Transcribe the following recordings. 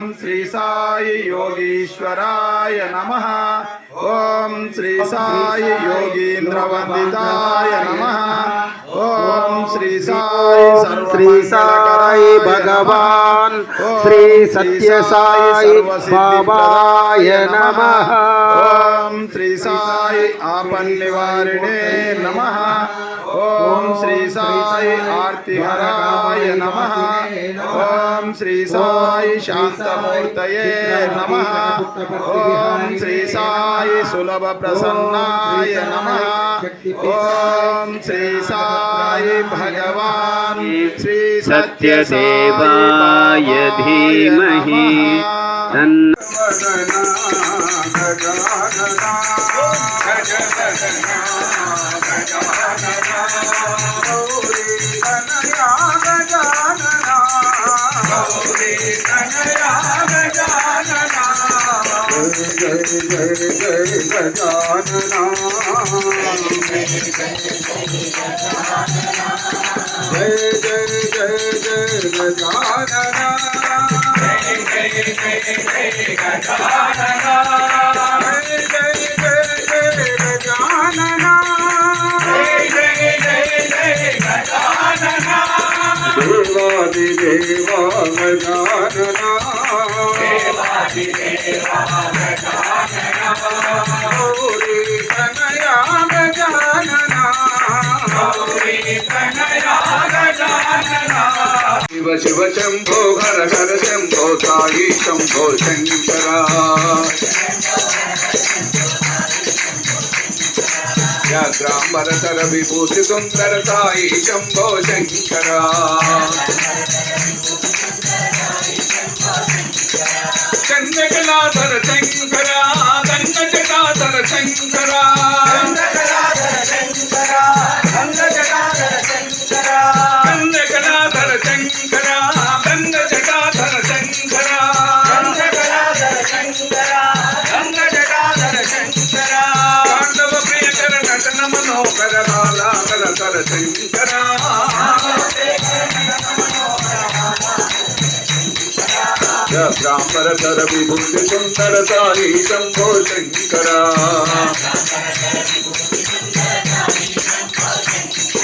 श्री साई योगीश्वराय नमः। ओम श्री साई योगींद्रवंदिताय नमः। ओम श्री साई भगवान श्री सत्य साई बाबाय नमः। ओम श्री साई आपन निवारिणे नमः। ओम श्री साई आर्तिहराय नमः। ओम श्री साई शांतमूर्तये नमः। ओम श्री साई सुलभ प्रसन्नाय नमः। ओम श्री साई भगवान श्री सत्यदेवाय धीमहि शिव शिव शंभो घर घर शंभो साई शंभो शंकरा। व्याघ्रांबरधर विभूति सुंदर साई शंभो शंकरा। चंद्रकलाधर शंकरा गंगजटाधर शंकरा। चंद्रकलाधर शंकरा गंगजटाधर शंकरा। चंद्रकलाधर शंकरा गंगजटाधर शंकरा। चंद्रकलाधर शंकरा गंगजटाधर शंकरा। पांडव प्रियकर नटन मनोहर बाला कलधर शंकरा। व्याघ्रांबरधर विभूति सुंदर साई शंभो शंकरा।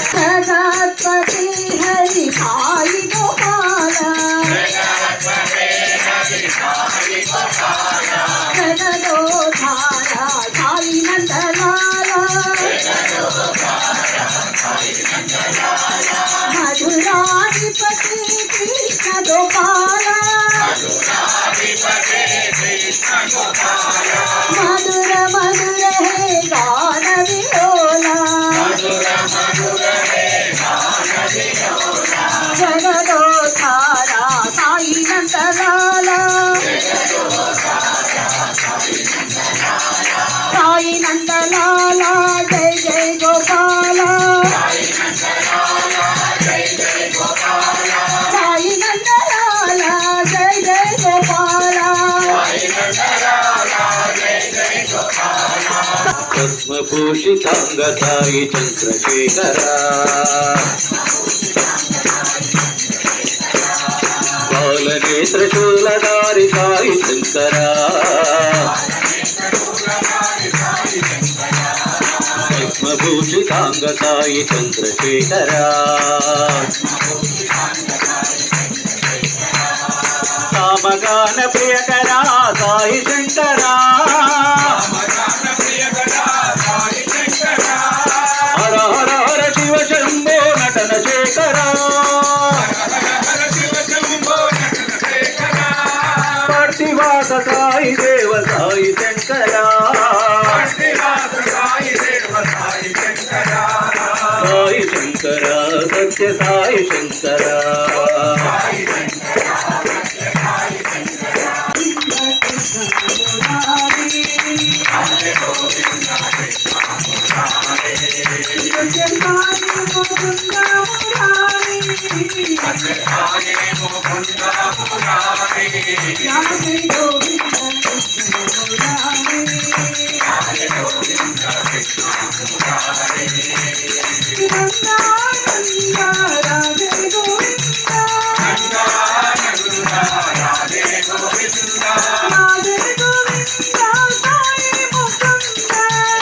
जगत्पति हरि भाई गोपाला। जगदोधारा साई नंदलाला। मधुराधिपति कृष्ण गोपाला। मधुर मधुर है गान विलोला। जगदोधारा साई नंदलाला। साई नंदलाला जय जय गोपाला। साई नंदलाला जय जय गोपाला। पद्मभूषितांग साई चंद्रशेखरा। बालनेत्र शूलधारी साई शंकरा। पद्मभूषितांग साई चंद्रशेखरा। सामगान प्रियकरा साई शंकरा। हर हर हर शिव शंभो नटन शेखरा। पार्थिवास साई देव साई शंकरा। साई शंकरा सत्य साई शंकरा। मुकुंद मुरारी राधे गोविंद कृष्ण मुरारी नंदा नंदा राधे गोविंद राधे गोविंद साई मुकुंद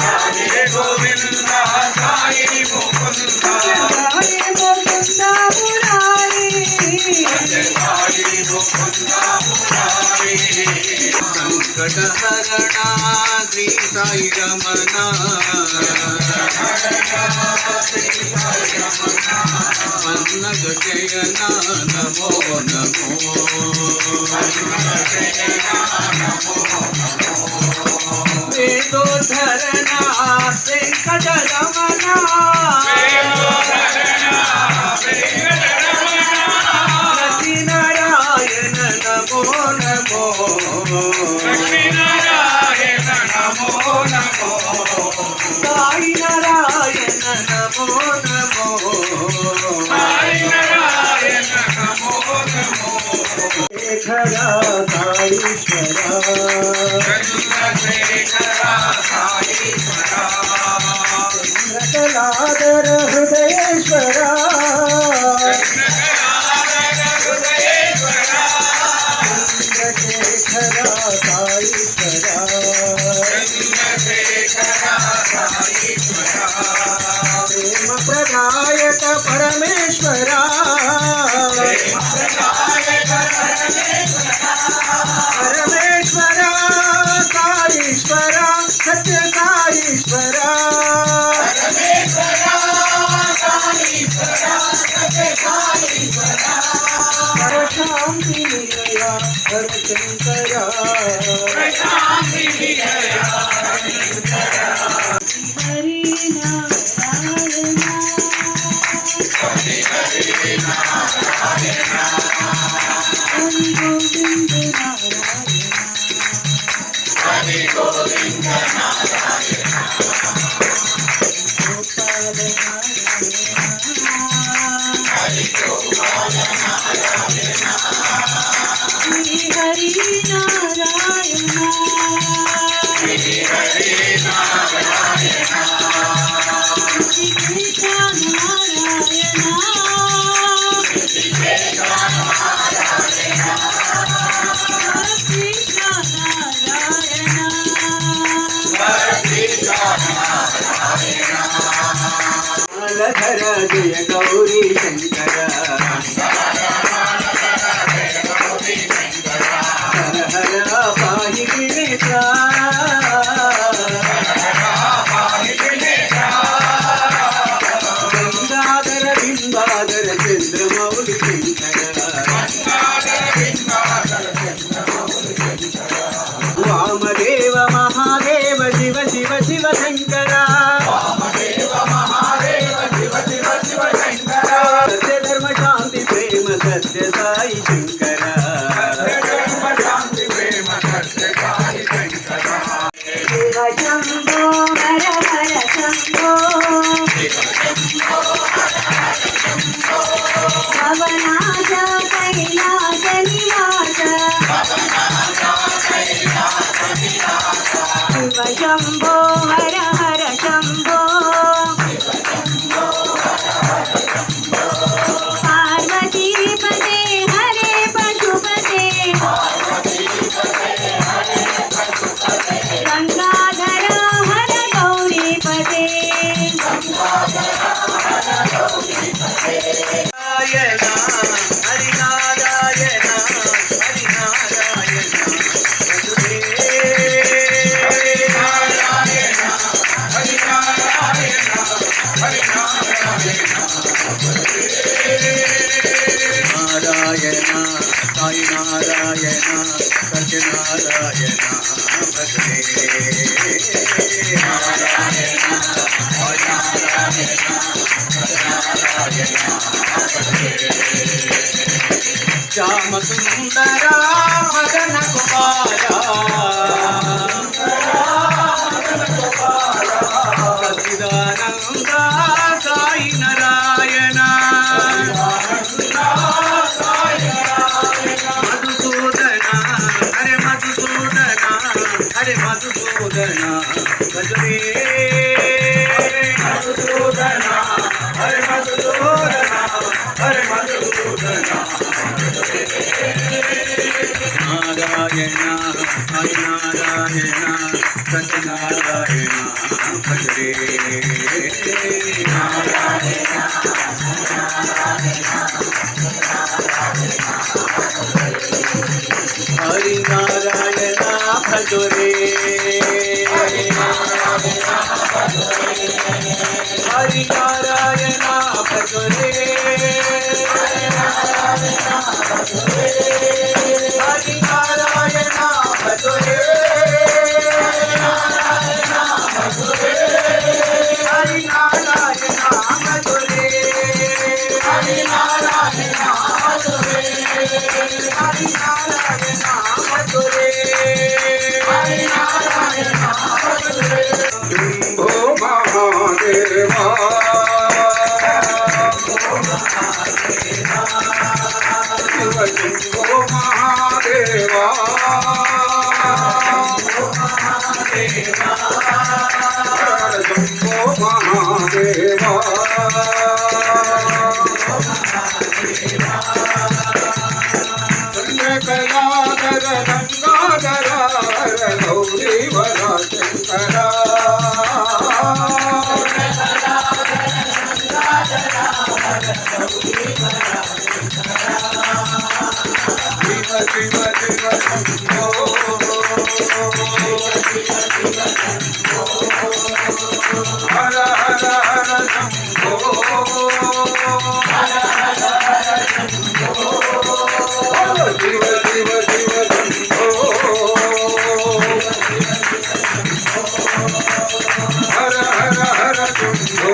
राधे गोविंद साई मुकुंद मुरारी संकटहरणा श्री साई रमणा अन्नगशयना नमो नमो वेदोद्धरणा वेंकटरमणा लक्ष्मीनारायण नमो नमो साई नारायण नमो नमो शेखरा साईश्वरा चंद्रकलाधर हृदयेश्वरा चंद्रशेखरा साईश्वरा प्रेम प्रदायक परमेश्वरा परमेश्वरा साईश्वरा सत्य साईश्वरा शांति निलया हर शंकरा हरि नारायण हरि गोविंद नारायण गोपाल हरि नारायण लहर जय गौरी शंकर हर हर पाहि गिरिजा गंगाधर बिंबाधर चंद्रमौलि शंकर वामदेव महादेव शिव शिव शिव शंकर सत्य धर्म शांति प्रेम सत्य साई शंकर शिव शंभो हर हर शंभो भवनाथ कैलास निवास शिव शंभो हर हर शंभो पार्वती पते हरे पशुपते गंगाधर हर गौरी पते हरि नारायण नारायण साई नारायण सत्यनारायण भगवे श्याम सुंदरा मदन कुमारा सच्चिदानंद साई नारायण मधुसूदन हरे मधुसूदना हरे मधुसूदना भजरे मधुसूदना हरे मधुसूदना हरे मधुसूदना नारायण हरि नारायण सत्यनारायण भजरे नारायण हरि नारायण भजरे हरि नारायण भजरे हरि नारायण भजरे हरि नारायण भजरे हरि नारायण भजरे हरि नारायण भजरे हरि नारायण भजरे शंभो महादेवा शिव शंभो महादेवा शंभो महादेवा कलाधर गंगाधर गौरी वरा शंकरा शिव शिव शिव शंभो हर हर हर शंभो शिव शिव शिव शंभो हर हर हर शंभो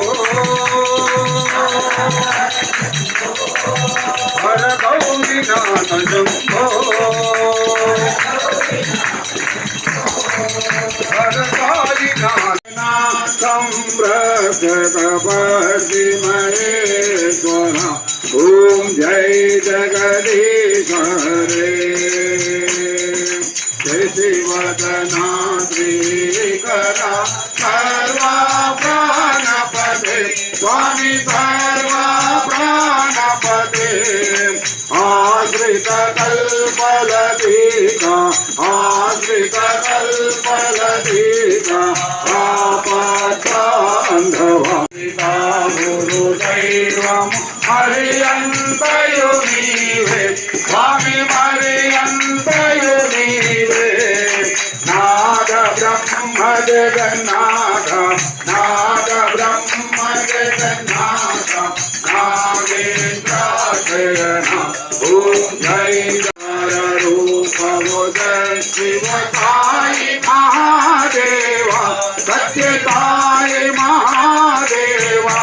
हर गौरीनाथ शंभो हर कालीनाथ संव्रजगपति महेश्वर ओम जय जगदीश हरे जय शिवदना श्रीकरा सर्वा प्राणपते स्वामी सर्वा प्राणपते आश्रित कल्पलतिका आश्रित कल्पलतिका आपदान्धवा गुरुदैवं हरियन्तयुनीवे स्वामी हरियन्तयुनीवे नाद ब्रह्म जगन्नाथ नाद ब्रह्म जगन्नाथ नागेन्द्राशयन ओम जय रूप शिव साई महादेवा सत्य साई महादेवा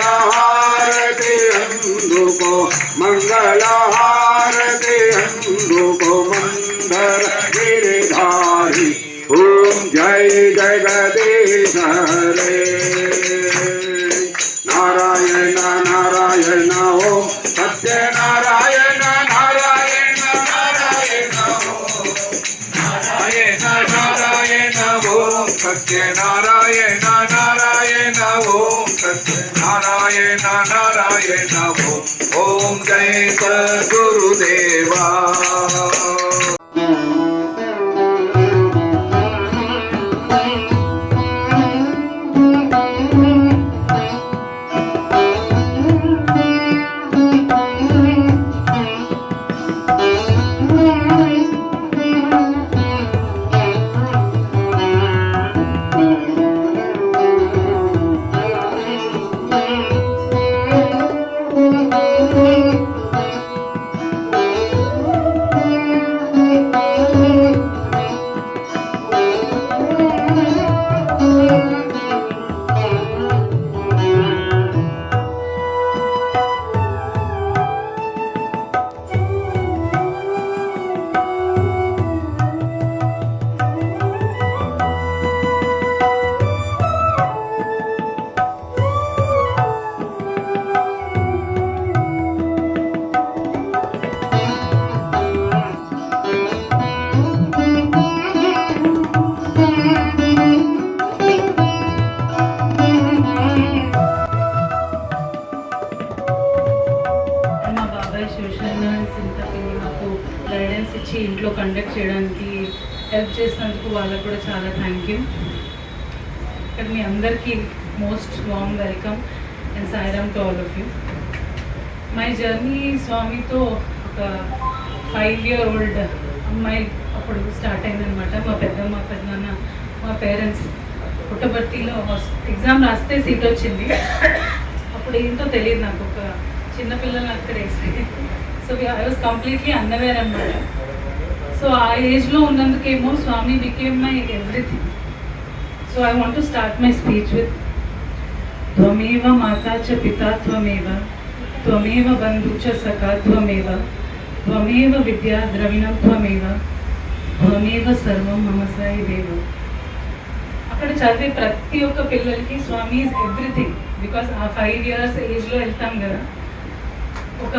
मंगलहारति अंधुको मंगलहारति अंधुको मंदर गिरिधारी ओम जय जगदीश हरे नारायण नारायण ओम सत्य नारायण नारायण नारायण नारायण नारायण ओम सत्य नारायण नारायण ओम सत्य नारायण नारायण ओम जय सद्गुरुदेवा ఇంట్లో కండక్ట్ చేయడానికి హెల్ప్ చేసినందుకు వాళ్ళకు కూడా చాలా థ్యాంక్ యూ. ఇక్కడ మీ అందరికీ most warm welcome and Sairam to all of you. My journey స్వామితో ఒక 5-year-old అమ్మాయి అప్పుడు స్టార్ట్ అయిందనమాట. మా పెద్దమ్మ పెద్దనాన్న మా పేరెంట్స్ పుట్టబర్తిలో ఎగ్జామ్ రాస్తే సీట్ వచ్చింది. అప్పుడు ఏంటో తెలియదు నాకు, ఒక చిన్నపిల్లలు అక్కడ వేస్తే. So I was completely unaware అనమాట. సో ఆ ఏజ్లో ఉన్నందుకేమో Swami became my everything. So I want to start my speech with త్వమేవ మాతా చ పితా త్వమేవ త్వమేవ బంధు చ సఖా త్వమేవ త్వమేవ విద్యా ద్రవిణం త్వమేవ త్వమేవ సర్వం మమ సాయి దేవ. అక్కడ చదివే ప్రతి ఒక్క పిల్లలకి స్వామి ఈజ్ ఎవ్రీథింగ్. బికాస్ ఆ 5 years ఏజ్లో వెళ్తాం కదా, ఒక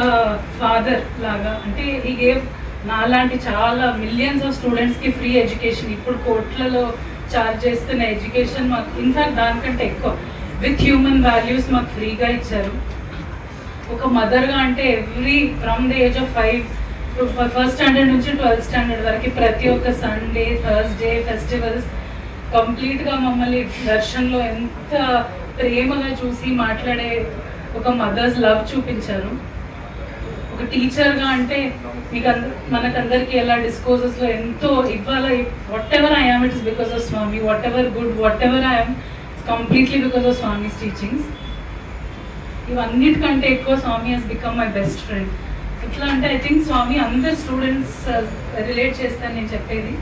ఫాదర్ లాగా. అంటే ఈ గేవ్ నాలాంటి చాలా మిలియన్స్ ఆఫ్ స్టూడెంట్స్కి ఫ్రీ ఎడ్యుకేషన్. ఇప్పుడు కోట్లలో ఛార్జ్ చేస్తున్న ఎడ్యుకేషన్ మాకు ఇన్ఫ్యాక్ట్ దానికంటే ఎక్కువ విత్ హ్యూమన్ వాల్యూస్ మాకు ఫ్రీగా ఇచ్చారు. ఒక మదర్గా అంటే every from the age of 5 first standard నుంచి 12th standard వరకు ప్రతి ఒక్క సండే, థర్స్డే, ఫెస్టివల్స్ కంప్లీట్గా మమ్మల్ని దర్శన్లో ఎంత ప్రేమగా చూసి మాట్లాడే ఒక మదర్స్ లవ్ చూపించారు. ఒక టీచర్గా అంటే మీకు మనకందరికీ ఎలా డిస్కోర్సెస్లో ఎంతో ఇవ్వాలి. Whatever I am, it is because of Swami. Whatever good, whatever I am, it's completely because of Swami's teachings. ఇవన్నిటికంటే ఎక్కువ Swami has become my best friend. ఎట్లా అంటే ఐ థింక్ స్వామి అందరు స్టూడెంట్స్ రిలేట్ చేస్తాను నేను చెప్పేది.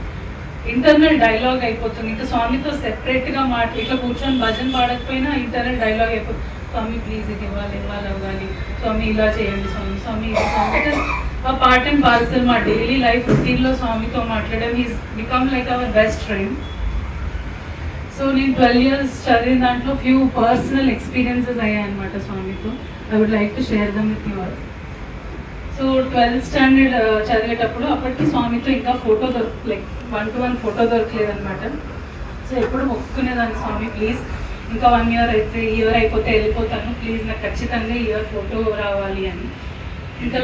ఇంటర్నల్ డైలాగ్ అయిపోతుంది. ఇంకా స్వామితో సెపరేట్గా ఇట్లా కూర్చొని భజన పాడకపోయినా ఇంటర్నల్ డైలాగ్ అయిపోతుంది. స్వామి ప్లీజ్ ఇది ఇవ్వాలి, ఇవ్వాలి అవ్వాలి, స్వామి ఇలా చేయండి, స్వామి స్వామి ఇది స్వామి. ఆ పార్ట్ అండ్ పార్సల్ మా డైలీ లైఫ్ రొటీన్లో స్వామితో మాట్లాడడం is become like our best friend. So నేను 12 years చదివిన దాంట్లో ఫ్యూ పర్సనల్ ఎక్స్పీరియన్సెస్ అయ్యాయి అనమాట స్వామితో. I would like to share them with you all. So 12th standard చదివేటప్పుడు అప్పటికి స్వామితో ఇంకా ఫోటో లైక్ 1-to-1 ఫోటో దొరకలేదనమాట. సో ఎప్పుడు మొక్కుకునేదాన్ని, స్వామి ప్లీజ్ ఇంకా 1 year అయితే, ఈ ఇయర్ అయిపోతే వెళ్ళిపోతాను, ప్లీజ్ నాకు ఖచ్చితంగా ఈ ఇయర్ ఫోటో రావాలి అని. ఇంకా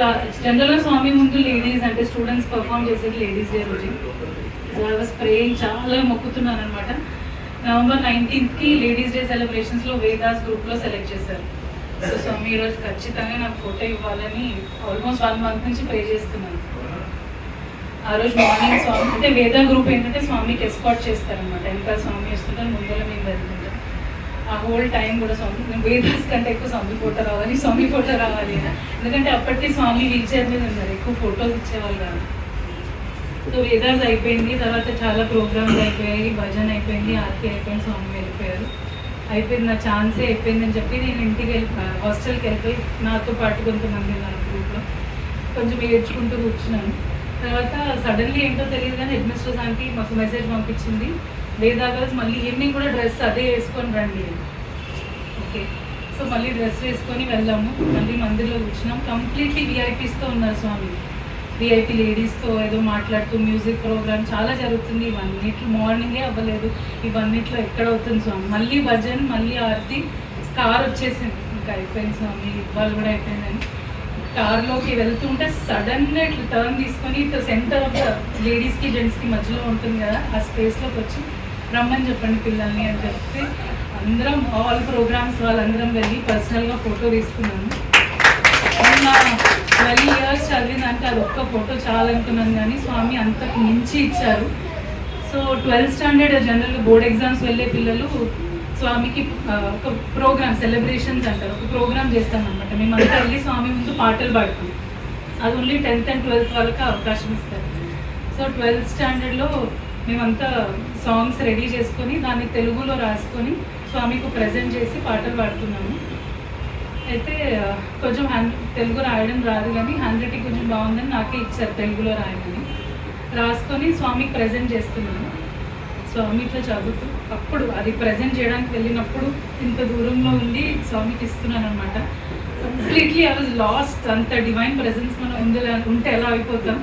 జనరల్గా స్వామి ముందు లేడీస్ అంటే స్టూడెంట్స్ పర్ఫామ్ చేసేది లేడీస్ డే రోజు. సో ఐ వాజ్ ప్రేయింగ్, చాలా మొక్కుతున్నాను అనమాట. November 19th లేడీస్ డే సెలబ్రేషన్స్లో వేదాస్ గ్రూప్లో సెలెక్ట్ చేశారు. సో స్వామి ఈరోజు ఖచ్చితంగా నాకు ఫోటో ఇవ్వాలని ఆల్మోస్ట్ 1 month నుంచి ప్రే చేస్తున్నాను. ఆ రోజు మార్నింగ్ స్వామి అంటే వేదా గ్రూప్ ఏంటంటే స్వామికి ఎస్కాట్ చేస్తారనమాట. ఇంకా స్వామి వస్తుంటారు, ముందర మేము వెళ్తుంటాం. ఆ హోల్ టైం కూడా స్వామి వేదాస్ కంటే ఎక్కువ స్వామి ఫోటో రావాలి, స్వామి ఫోటో రావాలి. ఎందుకంటే అప్పటికి స్వామి వీల్ చైర్ మీద ఉన్నారు, ఎక్కువ ఫొటోస్ ఇచ్చేవాళ్ళు కాదు. సో వేదాస్ అయిపోయింది, తర్వాత చాలా ప్రోగ్రామ్స్ అయిపోయాయి, భజన అయిపోయింది, ఆర్తి అయిపోయింది, స్వామి వెళ్ళిపోయారు. అయిపోయింది, నా ఛాన్సే అయిపోయింది అని చెప్పి నేను ఇంటికి హాస్టల్కి వెళ్ళిపోయి నాతో పాటు కొంతమంది నా గ్రూప్లో కొంచెం ఏడ్చుకుంటూ కూర్చున్నాను. తర్వాత సడన్లీ ఏంటో తెలియదు కానీ హెడ్ మిస్ట్రెస్ ఆంటీ మాకు మెసేజ్ పంపించింది, వేదా గర్ల్స్ మళ్ళీ ఈవినింగ్ కూడా డ్రెస్ అదే వేసుకొని రండి. ఓకే, సో మళ్ళీ డ్రెస్ వేసుకొని వెళ్ళాము, మళ్ళీ మందిర్లో కూర్చున్నాం. కంప్లీట్లీ విఐపీస్తో ఉన్నారు స్వామి. విఐపీ లేడీస్తో ఏదో మాట్లాడుతూ మ్యూజిక్ ప్రోగ్రామ్ చాలా జరుగుతుంది. ఇవన్నిట్లో మార్నింగే అవ్వలేదు, ఇవన్నిట్లో ఎక్కడ అవుతుంది స్వామి. మళ్ళీ భజన్, మళ్ళీ ఆరతి, కార్ వచ్చేసింది, ఇంకా అయిపోయింది స్వామి, ఇవ్వాలి కూడా అయిపోయిందని. కార్లోకి వెళ్తుంటే సడన్గా ఇట్లా టర్న్ తీసుకొని ఇట్లా సెంటర్ ఆఫ్ ద లేడీస్కి జెంట్స్కి మధ్యలో ఉంటుంది కదా, ఆ స్పేస్లోకి వచ్చి రమ్మని చెప్పండి పిల్లల్ని అని చెప్తే అందరం ఆల్ ప్రోగ్రామ్స్ వాళ్ళందరం వెళ్ళి పర్సనల్గా ఫోటో తీసుకున్నాను. నా 12 years చదివిందంటే అది ఒక్క ఫోటో చాలనుకున్నాను కానీ స్వామి అంతకు మించి ఇచ్చారు. సో 12th standard జనరల్గా బోర్డ్ ఎగ్జామ్స్ వెళ్ళే పిల్లలు స్వామికి ఒక ప్రోగ్రామ్ సెలబ్రేషన్స్ అంటారు, ఒక ప్రోగ్రామ్ చేస్తామన్నమాట. మేమంతా వెళ్ళి స్వామి ముందు పాటలు పాడుతాం. అది ఓన్లీ 10th and 12th వరకు అవకాశం ఇస్తారు. సో 12th standardలో మేమంతా సాంగ్స్ రెడీ చేసుకొని దాన్ని తెలుగులో రాసుకొని స్వామికి ప్రజెంట్ చేసి పాటలు పాడుతున్నాము. అయితే కొంచెం తెలుగు రాయడం రాదు కానీ హ్యాండ్ రైటింగ్ కొంచెం బాగుందని నాకే ఇచ్చారు తెలుగులో రాయమని. రాసుకొని స్వామికి ప్రజెంట్ చేస్తున్నాను. స్వామి ఇట్లా చదువుతూ అప్పుడు అది ప్రజెంట్ చేయడానికి వెళ్ళినప్పుడు ఇంత దూరంలో ఉండి స్వామికి ఇస్తున్నాను అనమాట. Completely I was last. అంత డివైన్ ప్రెజెన్స్ మనం ఇందులో ఉంటే ఎలా అయిపోతాం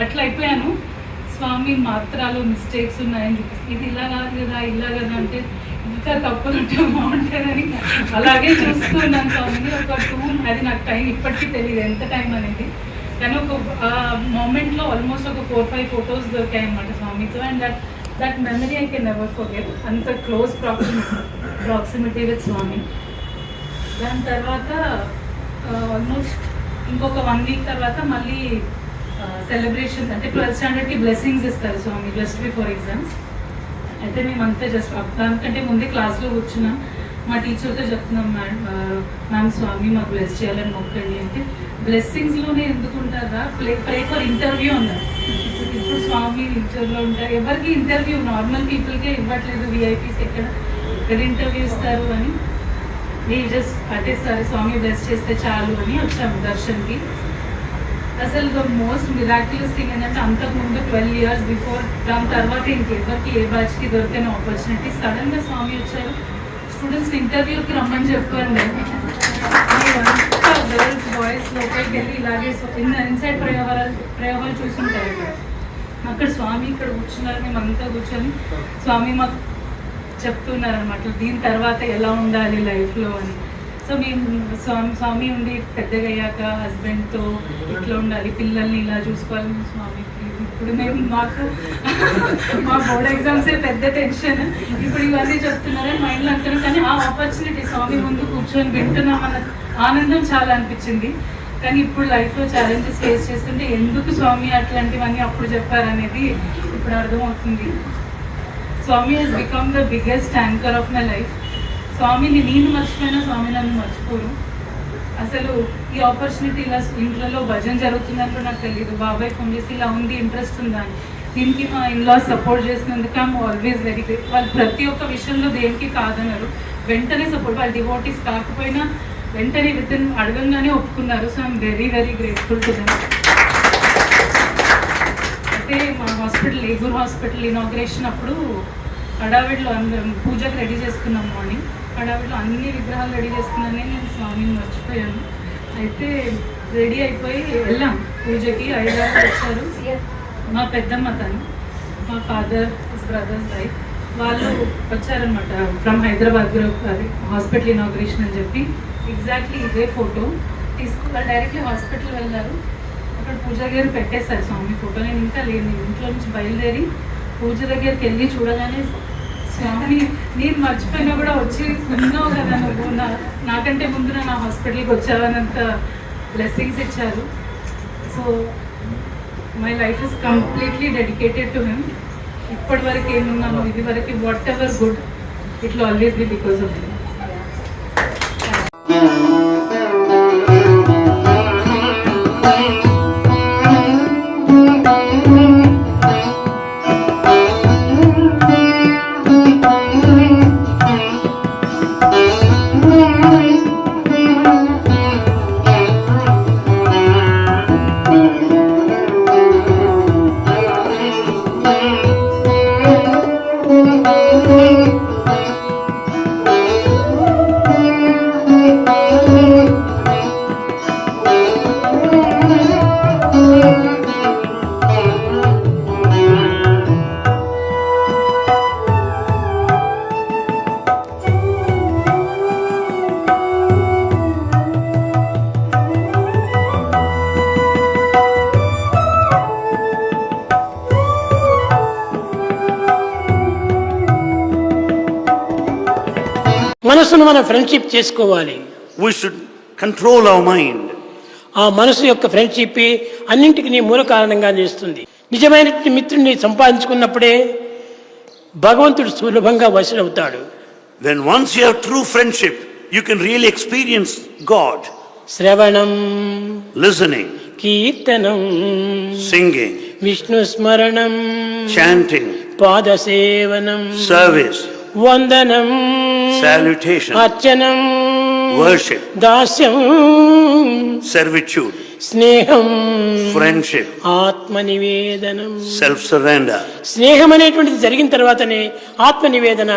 అట్లా అయిపోయాను. స్వామి మాత్రాలు మిస్టేక్స్ ఉన్నాయని చూపిస్తుంది, ఇది ఇలా కాదు కదా, ఇలా కదా అంటే ఇంకా తప్పులు ఉంటే బాగుంటుందని అలాగే చూస్తున్నాను స్వామిని. ఒక 2 అది నాకు టైం ఇప్పటికీ తెలియదు ఎంత టైం అనేది. కానీ ఒక మూమెంట్లో ఆల్మోస్ట్ ఒక 4-5 ఫొటోస్ దొరికాయి అన్నమాట స్వామితో. And that memory I can never forget. అంత క్లోజ్ ప్రాక్సిమిటీ విత్ స్వామి. దాని తర్వాత ఆల్మోస్ట్ ఇంకొక 1 వీక్ తర్వాత మళ్ళీ సెలబ్రేషన్ అంటే 12th స్టాండర్డ్కి బ్లెస్సింగ్స్ ఇస్తారు స్వామి జస్ట్ బిఫోర్ ఎగ్జామ్స్. అయితే మేమంతా జస్ట్ దానికంటే ముందే క్లాస్లో కూర్చున్నాం. మా టీచర్తో చెప్తున్నాం, మ్యామ్ స్వామి మాకు బ్లెస్ చేయాలని మొక్కండి అంటే, బ్లెస్సింగ్స్లోనే ఎందుకుంటారా, ప్రే ఫర్ ఇంటర్వ్యూ అన్నారు. ఇప్పుడు స్వామి ఇంటర్వ్యూలో ఉంటారు, ఎవరికి ఇంటర్వ్యూ నార్మల్ పీపుల్కే ఇవ్వట్లేదు, విఐపీస్ ఎక్కడ ఇంటర్వ్యూ ఇస్తారు అని. నేను జస్ట్ అంటే సరే స్వామి బ్లెస్ చేస్తే చాలు అని వచ్చాము దర్శన్కి. అసలు ద మోస్ట్ మిరాక్యులస్ థింగ్ ఏంటంటే అంతకుముందు 12 years బిఫోర్, దాని తర్వాత ఇంకెవరికి ఏ బ్యాచ్కి దొరికిన ఆపర్చునిటీ, సడన్గా స్వామి వచ్చారు. స్టూడెంట్స్ ఇంటర్వ్యూకి రమ్మని చెప్పండి. గర్ల్స్ బాయ్స్ లోపలికి వెళ్ళి ఇలాగే ఇన్సైడ్ ప్రయోగాలు చూస్తుంటారు. అక్కడ స్వామి ఇక్కడ కూర్చున్నారు, మేము అంతా కూర్చొని స్వామి మాకు చెప్తున్నారు అనమాట దీని తర్వాత ఎలా ఉండాలి లైఫ్లో అని. సో మేము స్వామి ఉండి పెద్దగా అయ్యాక హస్బెండ్తో ఇట్లా ఉండాలి, పిల్లల్ని ఇలా చూసుకోవాలి స్వామి ప్లీజ్. ఇప్పుడు మేము మా బోర్డ్ ఎగ్జామ్సే పెద్ద టెన్షన్, ఇప్పుడు ఇవన్నీ చెప్తున్నారని మైండ్లో అనుకున్నాం. కానీ ఆ ఆపర్చునిటీ స్వామి ముందు కూర్చొని వింటున్నామన్న ఆనందం చాలా అనిపించింది. కానీ ఇప్పుడు లైఫ్లో ఛాలెంజెస్ ఫేస్ చేస్తుంటే ఎందుకు స్వామి అట్లాంటివన్నీ అప్పుడు చెప్పారనేది ఇప్పుడు అర్థమవుతుంది. Swami has become the biggest anchor of my life. స్వామిని నేను మర్చిపోయినా స్వామి నన్ను మర్చిపోరు. అసలు ఈ ఆపర్చునిటీ ఇలా ఇంట్లో భజన జరుగుతుందంటే నాకు తెలియదు. బాబాయ్ ఫోన్ చేసి ఇలా ఉంది, ఇంట్రెస్ట్ ఉందా అని. దీనికి మా ఇన్లా సపోర్ట్ చేసినందుకు ఐఎమ్ ఆల్వేస్ వెరీ గ్రేట్. వాళ్ళు ప్రతి ఒక్క విషయంలో దేనికి కాదన్నారు, వెంటనే సపోర్ట్. వాళ్ళు డివోటీస్ కాకపోయినా వెంటనే వితిన్ అడగంగానే ఒప్పుకున్నారు. So I'm very very grateful to them. అయితే మా హాస్పిటల్ ఏగూర్ హాస్పిటల్ ఇనాగ్రేషన్ అప్పుడు హడావిడిలో అందరం పూజకు రెడీ చేసుకున్నాం. మార్నింగ్ హడావిడిలో అన్ని విగ్రహాలు రెడీ చేసుకున్నానే, నేను స్వామిని మర్చిపోయాను. అయితే రెడీ అయిపోయి వెళ్ళాం పూజకి. 5 గంటలకు వచ్చారు మా పెద్దమ్మ, తను మా ఫాదర్ బ్రదర్స్ వైఫ్, వాళ్ళు వచ్చారనమాట ఫ్రమ్ హైదరాబాద్. అది హాస్పిటల్ ఇనాగ్రేషన్ అని చెప్పి ఎగ్జాక్ట్లీ ఇదే ఫోటో తీసుకున్నారు. డైరెక్ట్లీ హాస్పిటల్ వెళ్ళారు. అక్కడ పూజ గారు పెట్టేశారు స్వామి ఫోటో. నేను ఇంకా లేదు, నేను ఇంట్లో నుంచి బయలుదేరి పూజ దగ్గరికి వెళ్ళి చూడగానే స్వామి నేను మర్చిపోయినా కూడా వచ్చి ఉన్నావు కదా నువ్వు, నాకంటే ముందు నా హాస్పిటల్కి వచ్చావనంత బ్లెస్సింగ్స్ ఇచ్చారు. So my life is completely dedicated to him. ఇప్పటి వరకు ఏమున్నాను, ఇది వరకు what ever good it will always be because of him. మనసును మనం ఫ్రెండ్షిప్ చేసుకోవాలి. We should control our mind. ఆ మనసు యొక్క ఫ్రెండ్షిప్ అన్నింటికి మూల కారణంగా చేస్తుంది. నిజమైన మిత్రుడిని సంపాదించుకున్నప్పుడే భగవంతుడు సులభంగా వశుడవుతాడు. When once you have true friendship, you can really experience God. శ్రవణం, Listening, కీర్తనం, singing, విష్ణు స్మరణం, chanting, పాదసేవనం, service, వందనం, salutation, అర్చనం, worship, దాస్యం, servitude, స్నేహం, friendship, ఆత్మ నివేదనం. self-surrender. స్నేహం అనేటువంటిది జరిగిన తర్వాతనే ఆత్మ నివేదన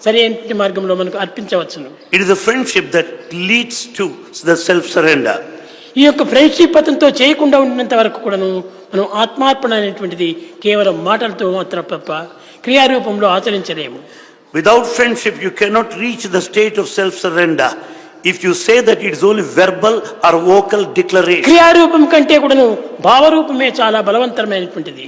సరైన మార్గంలో మనకు అర్పించవచ్చును. It is a friendship that leads to the self-surrender. ఈ యొక్క ఫ్రెండ్షిప్ అతనితో చేయకుండా ఉండినంత వరకు కూడాను మనం ఆత్మార్పణ అనేటువంటిది కేవలం మాటలతో మాత్రం తప్ప క్రియారూపంలో ఆచరించలేము. Without friendship, you cannot reach the state of self-surrender if you say that it is only verbal or vocal declaration. క్రియారూపం కంటే కూడాను భావరూపమే చాలా బలవంతమైనటువంటిది.